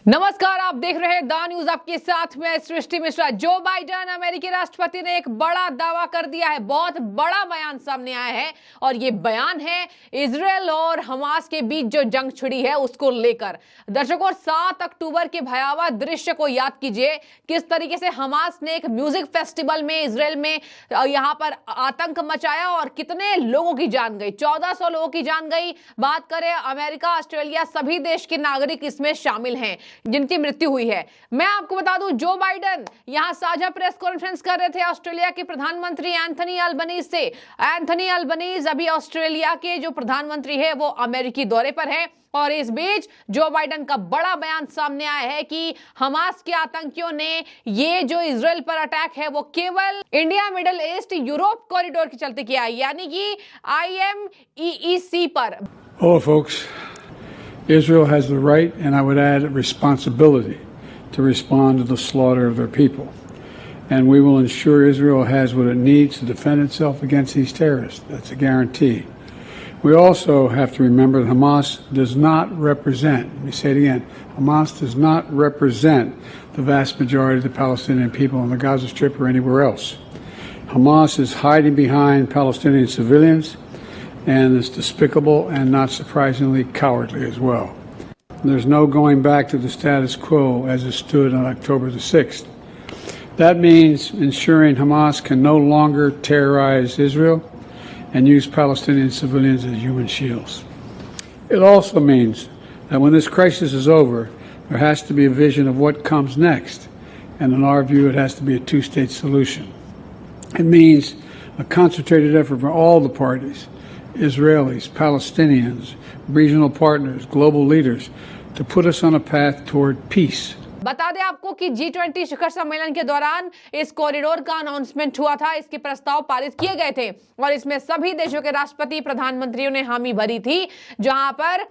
नमस्कार, आप देख रहे हैं द न्यूज। आपके साथ में सृष्टि मिश्रा। जो बाइडेन अमेरिकी राष्ट्रपति ने एक बड़ा दावा कर दिया है, बहुत बड़ा बयान सामने आया है और ये बयान है इजरायल और हमास के बीच जो जंग छिड़ी है उसको लेकर। दर्शकों, 7 अक्टूबर के भयावह दृश्य को याद कीजिए, किस तरीके से हमास ने एक म्यूजिक फेस्टिवल में इजरायल में यहां पर आतंक मचाया और कितने लोगों की जान गई। 1400 लोगों की जान गई। बात करें अमेरिका, ऑस्ट्रेलिया, सभी देश के नागरिक इसमें शामिल हैं जिनकी मृत्यु हुई है। मैं आपको बता दूं, जो बाइडेन यहां साझा प्रेस कॉन्फ्रेंस कर रहे थे ऑस्ट्रेलिया के प्रधानमंत्री एंथनी अल्बनीज से। एंथनी अल्बनीज अभी ऑस्ट्रेलिया के जो प्रधानमंत्री है वो अमेरिकी दौरे पर है और इस बीच जो बाइडेन का बड़ा बयान सामने आया है कि हमास के आतंकियों ने ये जो इजराइल पर अटैक है वो केवल India, middle east, Europe corridor के चलते किया है, यानी कि IMEEC पर। Hello, folks. Israel has the right, and I would add responsibility, to respond to the slaughter of their people. And we will ensure Israel has what it needs to defend itself against these terrorists. That's a guarantee. We also have to remember that Hamas does not represent, let me say it again, Hamas does not represent the vast majority of the Palestinian people on the Gaza Strip or anywhere else. Hamas is hiding behind Palestinian civilians, and it's despicable and, not surprisingly, cowardly as well. There's no going back to the status quo as it stood on October the 6th. That means ensuring Hamas can no longer terrorize Israel and use Palestinian civilians as human shields. It also means that when this crisis is over, there has to be a vision of what comes next, and in our view, it has to be a two-state solution. It means a concentrated effort from all the parties, Israelis, Palestinians, regional partners, global leaders, to put us on a path toward peace. बता दें आपको कि G20 शिखर सम्मेलन के दौरान इस corridor का announcement हुआ था, इसके प्रस्ताव पारित किए गए थे और इसमें सभी देशों के राष्ट्रपति, प्रधानमंत्रियों ने हामी भरी थी, जहां पर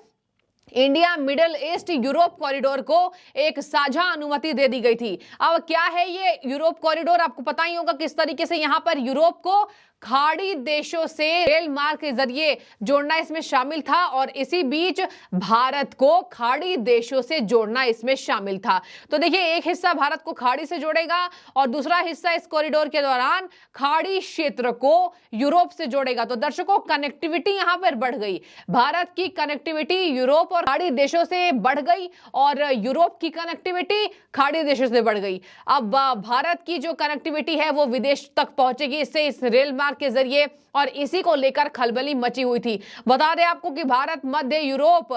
India, middle east, Europe corridor को एक साझा अनुमति दे दी गई थी। अब क्या है ये यूरोप कॉरिडोर? आपको पता ही होगा किस तरीके से यहां पर यूरोप को खाड़ी देशों से रेल मार्ग के जरिए जोड़ना इसमें शामिल था और इसी बीच भारत को खाड़ी देशों से जोड़ना इसमें शामिल था। तो देखिए, एक हिस्सा भारत को खाड़ी से जोड़ेगा और दूसरा हिस्सा इस कॉरिडोर के दौरान खाड़ी क्षेत्र को यूरोप से जोड़ेगा। तो दर्शकों, कनेक्टिविटी यहां पर बढ़ गई। भारत की कनेक्टिविटी यूरोप और खाड़ी देशों से बढ़ गई और यूरोप की कनेक्टिविटी खाड़ी देशों से बढ़ गई। अब भारत की जो कनेक्टिविटी है वो विदेश तक पहुंचेगी इससे, इस रेल मार्ग के जरिए, और इसी को लेकर खलबली मची हुई थी। बता दें आपको कि भारत, मध्य यूरोप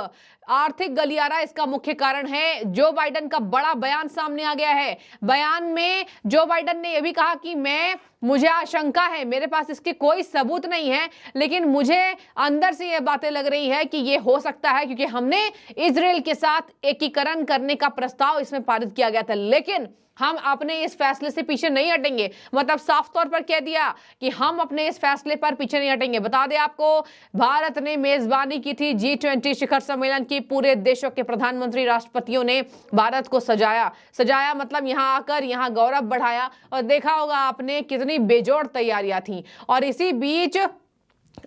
आर्थिक गलियारा इसका मुख्य कारण है। जो बाइडेन का बड़ा बयान सामने आ गया है। बयान में जो बाइडेन ने यह भी कहा कि मुझे आशंका है, मेरे पास इसके कोई सबूत नहीं है, लेकिन मुझे अंदर से यह बातें लग रही है कि यह हो सकता है, क्योंकि हमने इजराइल के साथ एकीकरण करने का प्रस्ताव इसमें पारित किया गया था, लेकिन हम अपने इस फैसले से पीछे नहीं हटेंगे। मतलब साफ तौर पर कह दिया कि हम अपने इस फैसले पर पीछे नहीं हटेंगे। बता दें आपको, भारत ने मेजबानी की थी G20 शिखर सम्मेलन की। पूरे देशों के प्रधानमंत्री, राष्ट्रपतियों ने भारत को सजाया मतलब यहां आकर यहां गौरव बढ़ाया, और देखा होगा आपने कितनी बेजोड़ तैयारियां थी। और इसी बीच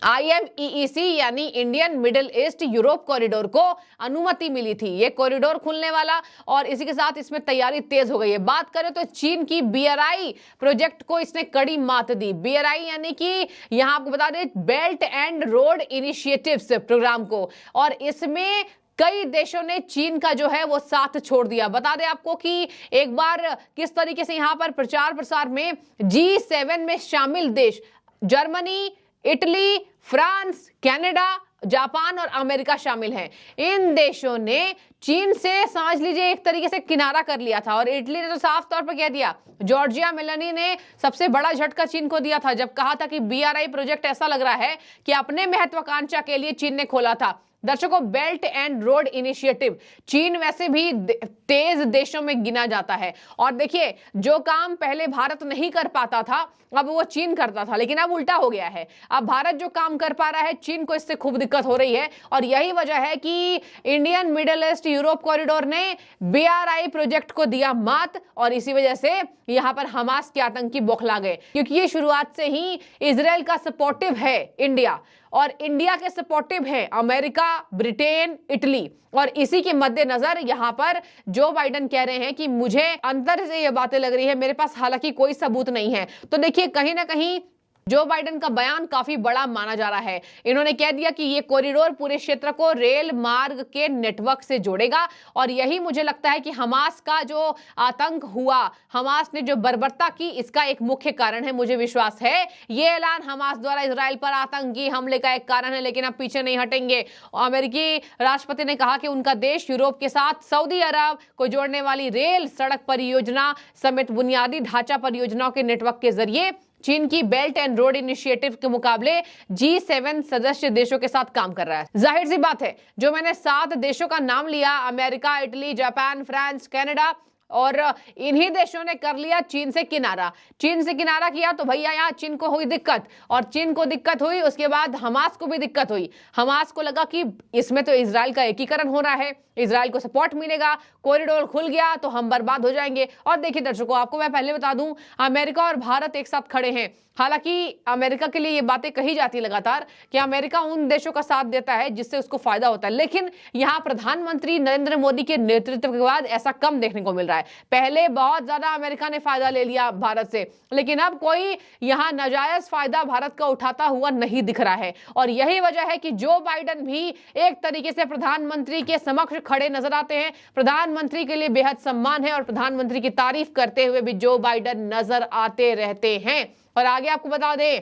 IMEEC यानी Indian, middle east, Europe corridor को अनुमति मिली थी। ये कॉरिडोर खुलने वाला और इसी के साथ इसमें तैयारी तेज हो गई है। बात करें तो चीन की BRI प्रोजेक्ट को इसने कड़ी मात दी। BRI यानी कि यहां आपको बता दें, belt and road initiatives program को, और इसमें कई देशों ने चीन का जो है वो साथ छोड़ दिया। बता दें आपको कि एक बार किस तरीके से यहां पर प्रचार प्रसार में G7 में शामिल देश Germany, Italy, France, Canada, Japan और अमेरिका शामिल हैं। इन देशों ने चीन से समझ लीजिए एक तरीके से किनारा कर लिया था, और इटली ने तो साफ तौर पर कह दिया। जॉर्जिया मेलोनी ने सबसे बड़ा झटका चीन को दिया था जब कहा था कि BRI प्रोजेक्ट ऐसा लग रहा है कि अपने महत्वाकांक्षा के लिए चीन ने खोला था। दर्शकों, बेल्ट एंड रोड इनिशिएटिव, चीन वैसे भी तेज देशों में गिना जाता है, और देखिए, जो काम पहले भारत नहीं कर पाता था अब वो चीन करता था, लेकिन अब उल्टा हो गया है। अब भारत जो काम कर पा रहा है, चीन को इससे खूब दिक्कत हो रही है, और यही वजह है कि Indian, middle east, Europe corridor ने BRI प्रोजेक्ट को दिया मात, और इसी वजह से यहां पर हमास के आतंकी बौखला गए, क्योंकि ये शुरुआत से ही इजराइल का सपोर्टिव है इंडिया, और इंडिया के सपोर्टिव हैं अमेरिका, ब्रिटेन, इटली। और इसी के मद्देनजर यहां पर जो बाइडेन कह रहे हैं कि मुझे अंदर से ये बातें लग रही है, मेरे पास हालांकि कोई सबूत नहीं है। तो देखिए कहीं ना कहीं जो बाइडेन का बयान काफी बड़ा माना जा रहा है। इन्होंने कह दिया कि ये कॉरिडोर पूरे क्षेत्र को रेल मार्ग के नेटवर्क से जोड़ेगा और यही मुझे लगता है कि हमास का जो आतंक हुआ, हमास ने जो बर्बरता की, इसका एक मुख्य कारण है। मुझे विश्वास है ये ऐलान हमास द्वारा इजराइल पर आतंकी हमले का एक कारण है, लेकिन अब पीछे नहीं हटेंगे। अमेरिकी राष्ट्रपति ने कहा कि उनका देश यूरोप के साथ सऊदी अरब को जोड़ने वाली रेल, सड़क परियोजना समेत बुनियादी ढांचा परियोजनाओं के नेटवर्क के जरिए चीन की बेल्ट एंड रोड इनिशिएटिव के मुकाबले G7 सदस्य देशों के साथ काम कर रहा है। जाहिर सी बात है, जो मैंने 7 देशों का नाम लिया, America, Italy, Japan, France, Canada, और इन्हीं देशों ने कर लिया चीन से किनारा। चीन से किनारा किया तो भैया यहाँ चीन को हुई दिक्कत, और चीन को दिक्कत हुई, उसके बाद हमास को भी दिक्कत हुई। हमास को लगा कि इसमें तो इजराइल का एकीकरण हो रहा है, इजराइल को सपोर्ट मिलेगा, कॉरिडोर खुल गया तो हम बर्बाद हो जाएंगे। और देखिए दर्शकों, आपको मैं पहले बता दूं, अमेरिका और भारत एक साथ खड़े हैं। हालांकि अमेरिका के लिए ये बातें कही जाती है लगातार कि अमेरिका उन देशों का साथ देता है जिससे उसको फायदा होता है, लेकिन यहाँ प्रधानमंत्री नरेंद्र मोदी के नेतृत्व के बाद ऐसा कम देखने को मिल रहा है। पहले बहुत ज्यादा अमेरिका ने फायदा ले लिया भारत से, लेकिन अब कोई यहाँ नाजायज फायदा भारत का उठाता हुआ नहीं दिख रहा है। और यही वजह है कि जो बाइडेन भी एक तरीके से प्रधानमंत्री के समक्ष खड़े नजर आते हैं। प्रधानमंत्री के लिए बेहद सम्मान है और प्रधानमंत्री की तारीफ करते हुए भी जो बाइडेन नजर आते रहते हैं। और आगे आपको बता दें,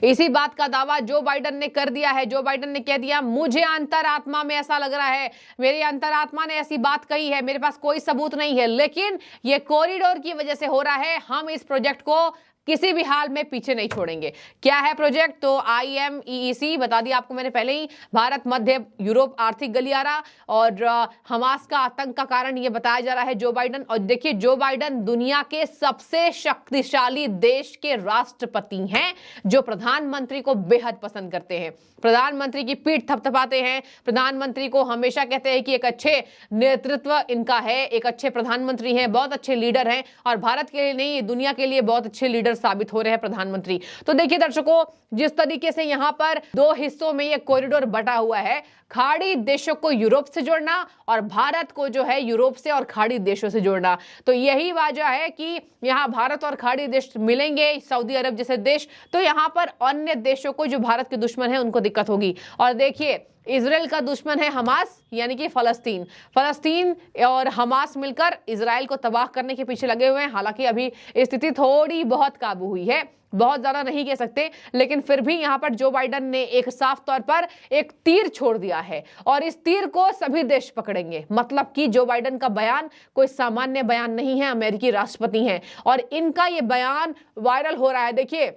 इसी बात का दावा जो बाइडेन ने कर दिया है। जो बाइडेन ने कह दिया, मुझे अंतरात्मा में ऐसा लग रहा है, मेरी अंतरात्मा ने ऐसी बात कही है, मेरे पास कोई सबूत नहीं है, लेकिन ये कॉरिडोर की वजह से हो रहा है। हम इस प्रोजेक्ट को किसी भी हाल में पीछे नहीं छोड़ेंगे। क्या है प्रोजेक्ट? तो IMEEC बता दिया आपको मैंने पहले ही, भारत मध्य यूरोप आर्थिक गलियारा और हमास का आतंक का कारण ये बताया जा रहा है जो बाइडेन। और देखिए, जो बाइडेन दुनिया के सबसे शक्तिशाली देश के राष्ट्रपति हैं, जो प्रधानमंत्री को बेहद पसंद करते हैं, प्रधानमंत्री की पीठ थपथपाते हैं, प्रधानमंत्री को हमेशा कहते हैं कि एक अच्छे नेतृत्व इनका है, एक अच्छे प्रधानमंत्री हैं, बहुत अच्छे लीडर हैं, और भारत के लिए नहीं, दुनिया के लिए बहुत अच्छे लीडर साबित हो रहे हैं प्रधानमंत्री। तो देखिए दर्शकों, जिस तरीके से यहां पर 2 हिस्सों में ये कॉरिडोर बटा हुआ है, खाड़ी देशों को यूरोप से जोड़ना और भारत को जो है यूरोप से और खाड़ी देशों से जोड़ना, तो यही वजह है कि यहां भारत और खाड़ी देश मिलेंगे, सऊदी अरब जैसे देश, तो यहां पर अन्य देशों को जो भारत के दुश्मन है उनको दिक्कत होगी। और देखिए, इजराइल का दुश्मन है हमास, यानी कि फलस्तीन और हमास मिलकर इजराइल को तबाह करने के पीछे लगे हुए हैं। हालांकि अभी स्थिति थोड़ी बहुत काबू हुई है, बहुत ज्यादा नहीं कह सकते, लेकिन फिर भी यहां पर जो बाइडेन ने एक साफ तौर पर एक तीर छोड़ दिया है और इस तीर को सभी देश पकड़ेंगे। मतलब कि जो बाइडेन का बयान कोई सामान्य बयान नहीं है, अमेरिकी राष्ट्रपति हैं और इनका ये बयान वायरल हो रहा है। देखिए,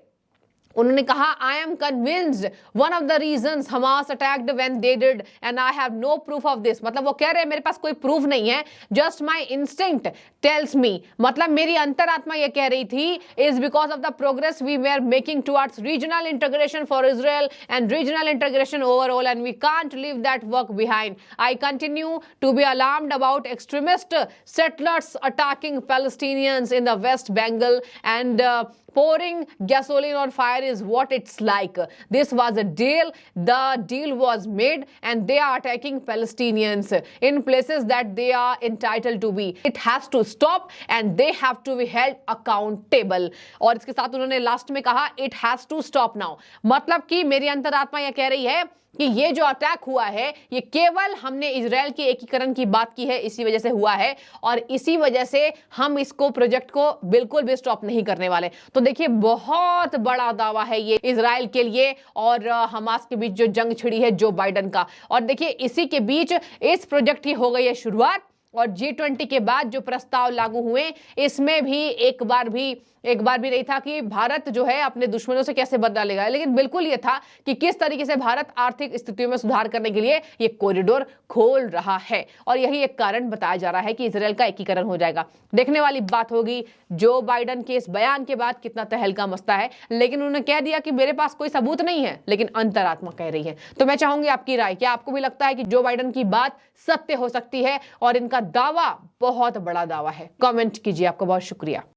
उन्होंने कहा, I am convinced one of the reasons Hamas attacked when they did and I have no proof of this. मतलब वो कह रहे हैं मेरे पास कोई प्रूफ नहीं है, just my instinct tells me, मतलब मेरी अंतरात्मा ये कह रही थी, is because of the progress we were making towards regional integration for Israel and regional integration overall and we can't leave that work behind. I continue to be alarmed about extremist settlers attacking Palestinians in the West Bank and pouring gasoline on fire is what it's like. This was a deal. The deal was made and they are attacking Palestinians in places that they are entitled to be. It has to stop and they have to be held accountable. और इसके साथ उन्होंने last में कहा, it has to stop now. मतलब कि मेरी अंतरात्मा यह कह रही है कि ये जो अटैक हुआ है ये केवल हमने इजराइल के एकीकरण की बात की है, इसी वजह से हुआ है और इसी वजह से हम इसको प्रोजेक्ट को बिल्कुल भी स्टॉप नहीं करने वाले। तो देखिए, बहुत बड़ा दावा है ये इजराइल के लिए और हमास के बीच जो जंग छिड़ी है जो बाइडेन का। और देखिए, इसी के बीच इस प्रोजेक्ट की हो गई है शुरुआत और G20 के बाद जो प्रस्ताव लागू हुए इसमें भी एक बार भी नहीं था कि भारत जो है अपने दुश्मनों से कैसे बदला लेगा, लेकिन बिल्कुल ये था कि किस तरीके से भारत आर्थिक स्थितियों में सुधार करने के लिए ये कॉरिडोर खोल रहा है और यही एक कारण बताया जा रहा है कि इजराइल का एकीकरण हो जाएगा। देखने वाली बात होगी जो बाइडेन के इस बयान के बाद कितना तहलका मचता है, लेकिन उन्होंने कह दिया कि मेरे पास कोई सबूत नहीं है, लेकिन अंतरात्मा कह रही है। तो मैं चाहूंगी आपकी राय, क्या आपको भी लगता है कि जो बाइडेन की बात सत्य हो सकती है और इनका दावा बहुत बड़ा दावा है? कमेंट कीजिए। आपका बहुत शुक्रिया।